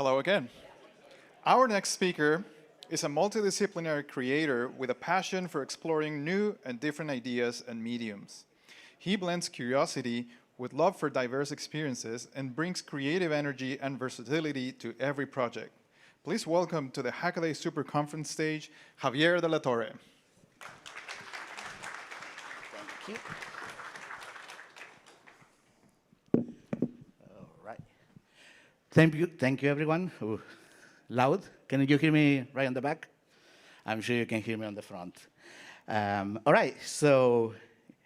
Hello again. Our next speaker is a multidisciplinary creator with a passion for exploring new and different ideas and mediums. He blends curiosity with love for diverse experiences and brings creative energy and versatility to every project. Please welcome to the Hackaday Super Conference stage, Javier de la Torre. Thank you. All right. Thank you, everyone. Ooh, loud. Can you hear me right on the back? I'm sure you can hear me on the front. All right. So,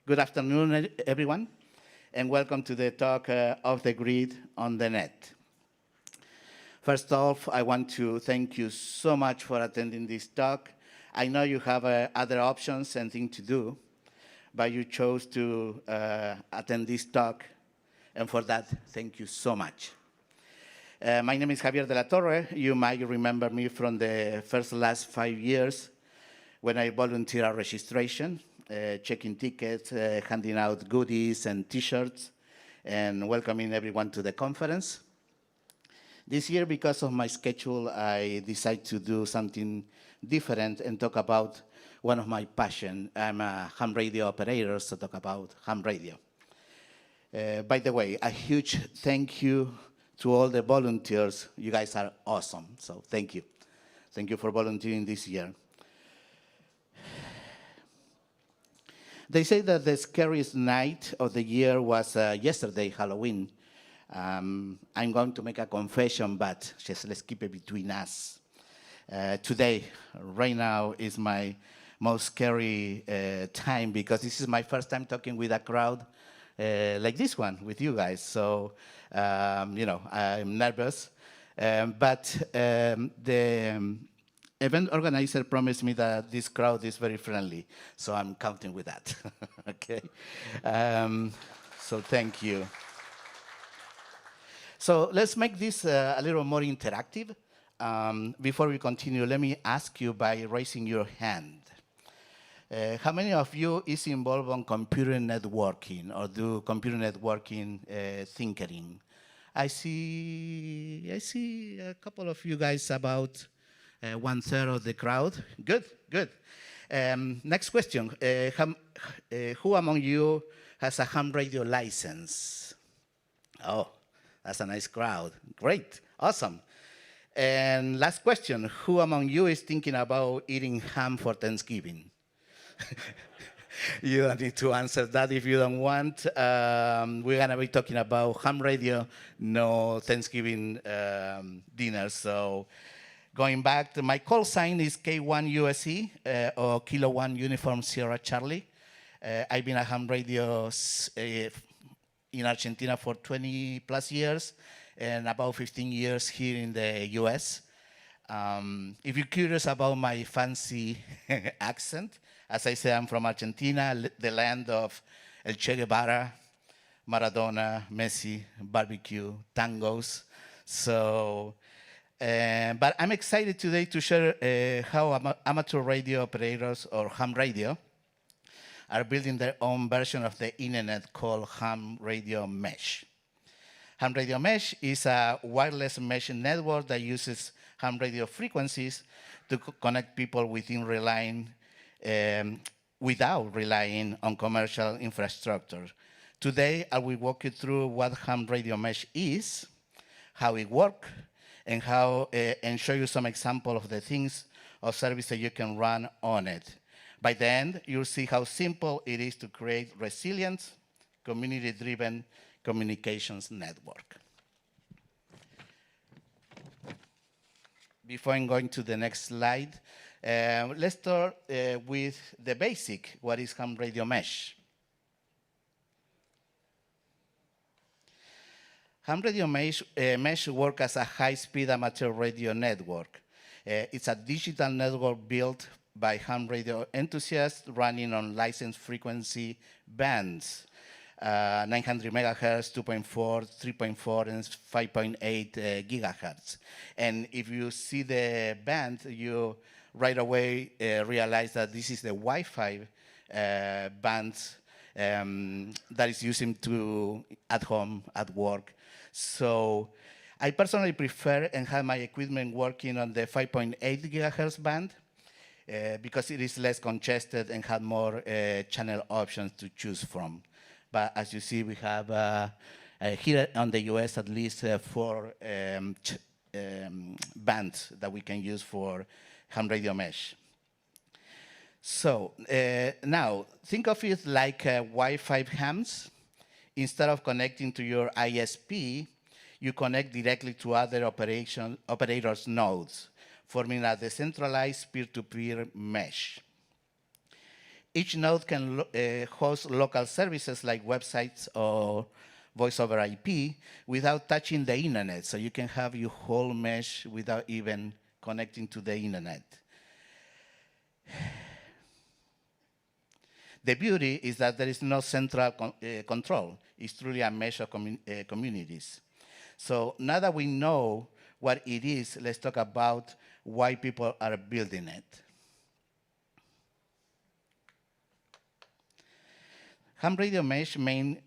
good afternoon, everyone, and welcome to the talk Off the Grid on the Net. First off, I want to thank you so much for attending this talk. I know you have other options and things to do, but you chose to attend this talk, and for that, thank you so much. My name is Javier de la Torre. You might remember me from the last 5 years when I volunteered at registration, checking tickets, handing out goodies and T-shirts, and welcoming everyone to the conference. This year, because of my schedule, I decided to do something different and talk about one of my passions. I'm a ham radio operator, so talk about ham radio. By the way, a huge thank you to all the volunteers. You guys are awesome, so thank you. Thank you for volunteering this year. They say that the scariest night of the year was yesterday, Halloween. I'm going to make a confession, but just let's keep it between us. Today, right now, is my most scary time because this is my first time talking with a crowd like this one, with you guys. So, I'm nervous. But the event organizer promised me that this crowd is very friendly. So I'm counting with that, okay? So thank you. So let's make this a little more interactive. Before we continue, let me ask you by raising your hand. How many of you is involved on computer networking or do computer networking tinkering? I see a couple of you guys, about 1/3 of the crowd. Good, good. Next question. Who among you has a ham radio license? Oh, that's a nice crowd. Great, awesome. And last question. Who among you is thinking about eating ham for Thanksgiving? You don't need to answer that if you don't want. We're going to be talking about ham radio, no Thanksgiving dinner. So going back, to my call sign is K1 USE or Kilo 1 Uniform Sierra Charlie. I've been at ham radio in Argentina for 20 plus years and about 15 years here in the US. If you're curious about my fancy accent, as I say, I'm from Argentina, the land of El Che Guevara, Maradona, Messi, barbecue, tangos. So, but I'm excited today to share how amateur radio operators or ham radio are building their own version of the internet called ham radio mesh. Ham radio mesh is a wireless mesh network that uses ham radio frequencies to connect people without relying on commercial infrastructure. Today, I will walk you through what ham radio mesh is, how it works, and show you some example of the things or services you can run on it. By the end, you'll see how simple it is to create resilient, community-driven communications network. Before I'm going to the next slide, let's start with the basic. What is ham radio mesh? Ham radio mesh works as a high-speed amateur radio network. It's a digital network built by ham radio enthusiasts running on licensed frequency bands, 900 megahertz, 2.4, 3.4, and 5.8 gigahertz. And if you see the band, you right away realize that this is the Wi-Fi band that is used at home, at work. So I personally prefer and have my equipment working on the 5.8 gigahertz band because it is less congested and have more channel options to choose from. But as you see, we have here on the US at least 4 bands that we can use for ham radio mesh. So now, think of it like Wi-Fi hams. Instead of connecting to your ISP, you connect directly to other operators' nodes, forming a decentralized peer-to-peer mesh. Each node can host local services like websites or voice over IP without touching the internet, so you can have your whole mesh without even connecting to the internet. The beauty is that there is no central control. It's truly a mesh of communities. So now that we know what it is, let's talk about why people are building it. Ham radio mesh main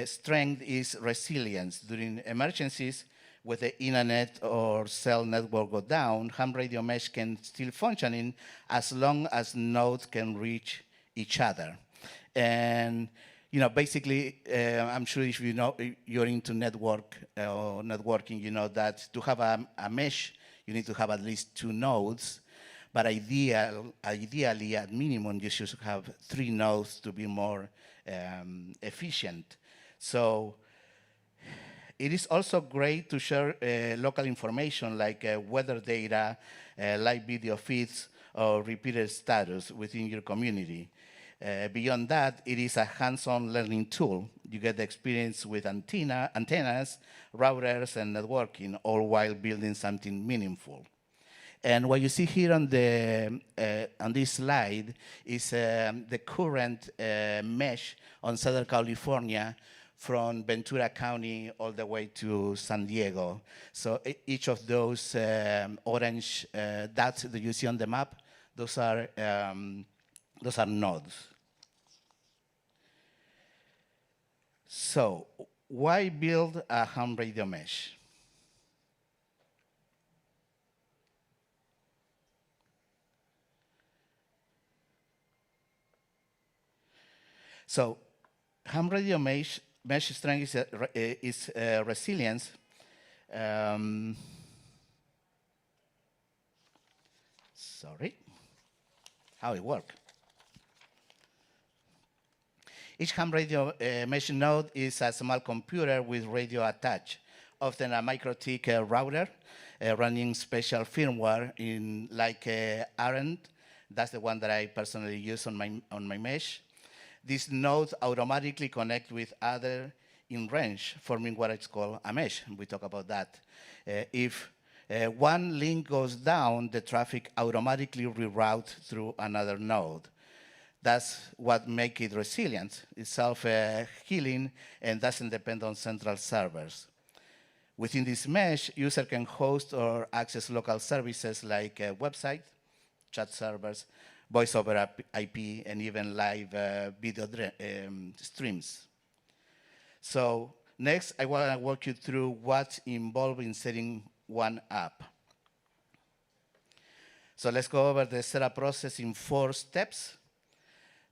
strength is resilience. During emergencies, when the internet or cell network go down, ham radio mesh can still functioning as long as nodes can reach each other. And basically, I'm sure if you're into network or networking, you know that to have a mesh, you need to have at least 2 nodes. But ideally, at minimum, you should have 3 nodes to be more efficient. So it is also great to share local information like weather data, live video feeds, or repeated status within your community. Beyond that, it is a hands-on learning tool. You get the experience with antennas, routers, and networking, all while building something meaningful. And what you see here on this slide is the current mesh on Southern California from Ventura County all the way to San Diego. So each of those orange dots that you see on the map, those are nodes. So why build a ham radio mesh? So ham radio mesh strength is resilience. Sorry, how it works. Each ham radio mesh node is a small computer with radio attached, often a MikroTik router running special firmware in like ARENT. That's the one that I personally use on my mesh. These nodes automatically connect with other in range, forming what is called a mesh. We talk about that. If one link goes down, the traffic automatically reroutes through another node. That's what makes it resilient. It's self-healing and doesn't depend on central servers. Within this mesh, user can host or access local services like websites, chat servers, voice over IP, and even live video streams. So next, I want to walk you through what's involved in setting one up. So let's go over the setup process in 4 steps.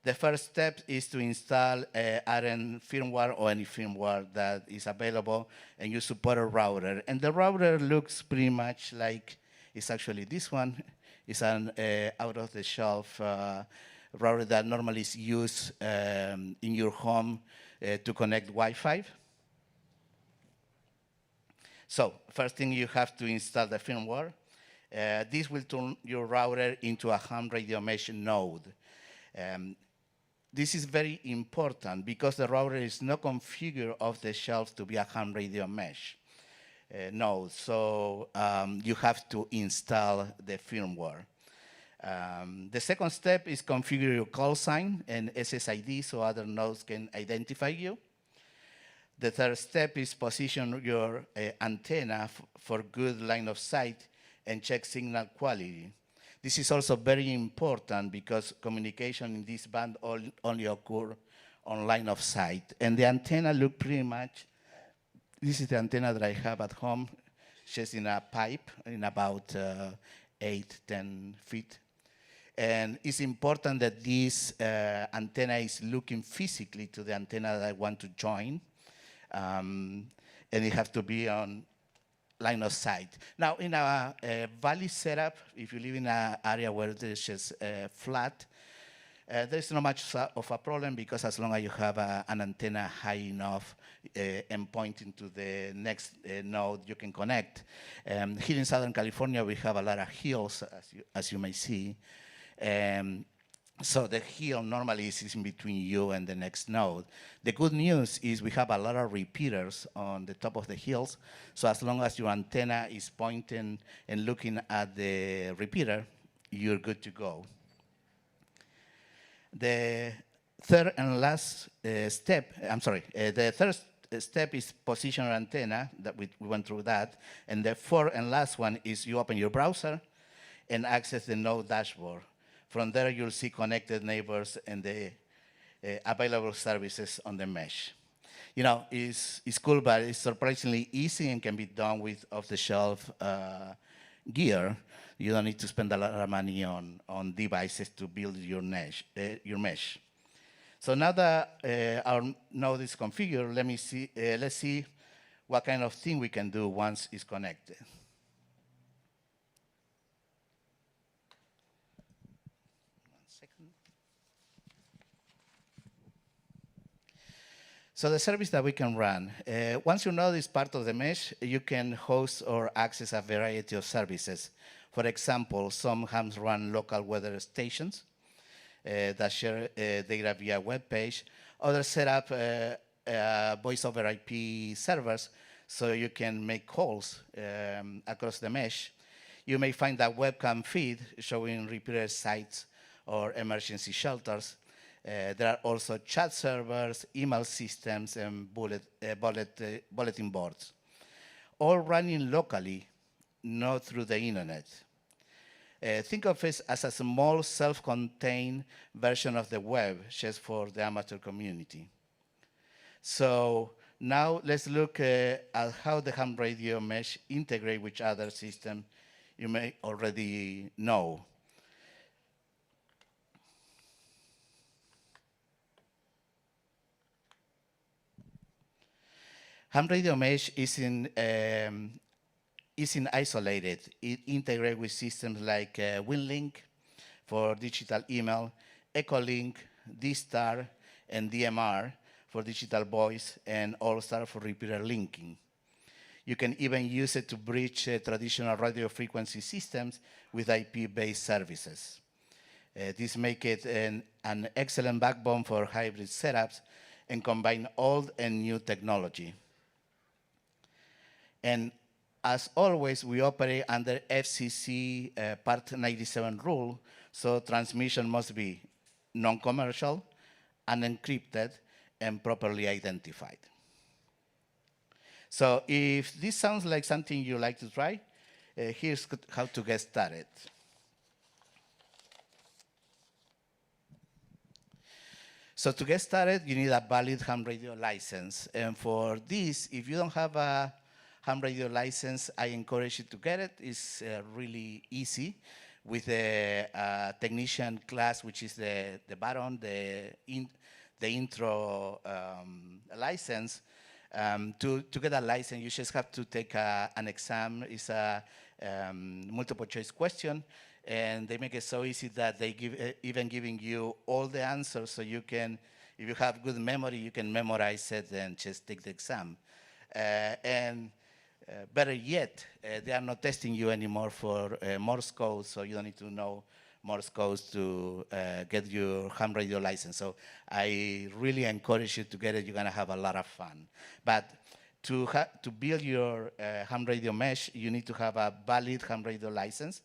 The first step is to install ARENT firmware or any firmware that is available, and you support a router. And the router looks pretty much like it's actually this one. It's an out-of-the-shelf router that normally is used in your home to connect Wi-Fi. So first thing, you have to install the firmware. This will turn your router into a ham radio mesh node. This is very important because the router is not configured off the shelf to be a ham radio mesh node. So you have to install the firmware. The second step is configure your call sign and SSID so other nodes can identify you. The third step is position your antenna for good line of sight and check signal quality. This is also very important because communication in this band only occurs on line of sight. And the antenna look pretty much, this is the antenna that I have at home. just in a pipe in about 8-10 feet. And it's important that this antenna is looking physically to the antenna that I want to join. And it has to be on line of sight. Now, in a valley setup, if you live in an area where there's just flat, there's not much of a problem, because as long as you have an antenna high enough and pointing to the next node, you can connect. Here in Southern California, we have a lot of hills, as you may see. So the hill normally is in between you and the next node. The good news is we have a lot of repeaters on the top of the hills. So as long as your antenna is pointing and looking at the repeater, you're good to go. The third and last step, the third step is position your antenna, that we went through that. And the fourth and last one is you open your browser and access the node dashboard. From there, you'll see connected neighbors and the available services on the mesh. You know, it's cool, but it's surprisingly easy and can be done with off-the-shelf gear. You don't need to spend a lot of money on devices to build your mesh. So now that our node is configured, let's see what kind of thing we can do once it's connected. So the service that we can run, once your node is part of the mesh, you can host or access a variety of services. For example, some hams run local weather stations that share data via web page. Others set up voice over IP servers so you can make calls across the mesh. You may find a webcam feed showing repair sites or emergency shelters. There are also chat servers, email systems, and bulletin boards, all running locally, not through the internet. Think of it as a small, self-contained version of the web, just for the amateur community. So now let's look at how the ham radio mesh integrate with other systems you may already know. Ham radio mesh isn't isolated. It integrates with systems like WinLink for digital email, Echolink, D-Star, and DMR for digital voice, and All-Star for repeater linking. You can even use it to bridge traditional radio frequency systems with IP-based services. This makes it an excellent backbone for hybrid setups and combine old and new technology. And as always, we operate under FCC Part 97 rule, so transmission must be non-commercial, unencrypted, and properly identified. So if this sounds like something you like to try, here's how to get started. So to get started, you need a valid ham radio license. And for this, if you don't have a ham radio license, I encourage you to get it. It's really easy with the technician class, which is the bottom, the intro license. To get a license, you just have to take an exam. It's a multiple choice question, and they make it so easy that they even giving you all the answers, so you can, if you have good memory, you can memorize it and just take the exam. Better yet, they are not testing you anymore for Morse code, so you don't need to know Morse code to get your ham radio license. So I really encourage you to get it. You're going to have a lot of fun. But to build your ham radio mesh, you need to have a valid ham radio license.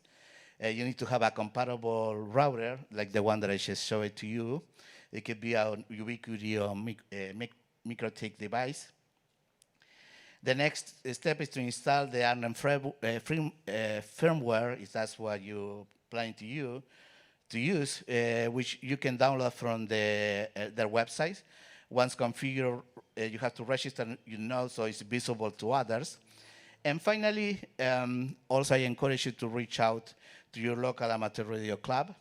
You need to have a compatible router, like the one that I just showed it to you. It could be a Ubiquiti or MikroTik device. The next step is to install the ARNEM firmware, if that's what you're planning to use, which you can download from their website. Once configured, you have to register your node so it's visible to others. And finally, also I encourage you to reach out to your local amateur radio club.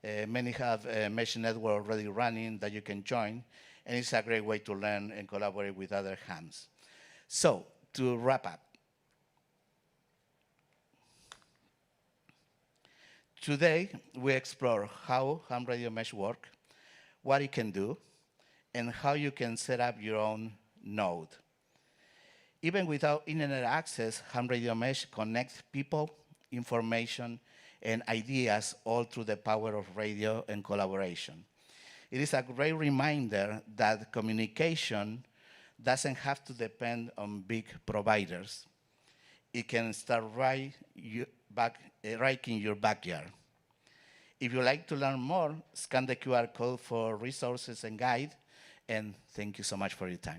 Many have a mesh network already running that you can join, and it's a great way to learn and collaborate with other hams. So, to wrap up, today we explore how ham radio mesh work, what it can do, and how you can set up your own node. Even without internet access, ham radio mesh connects people, information, and ideas all through the power of radio and collaboration. It is a great reminder that communication doesn't have to depend on big providers. It can start right in your backyard. If you'd like to learn more, scan the QR code for resources and guide, and thank you so much for your time.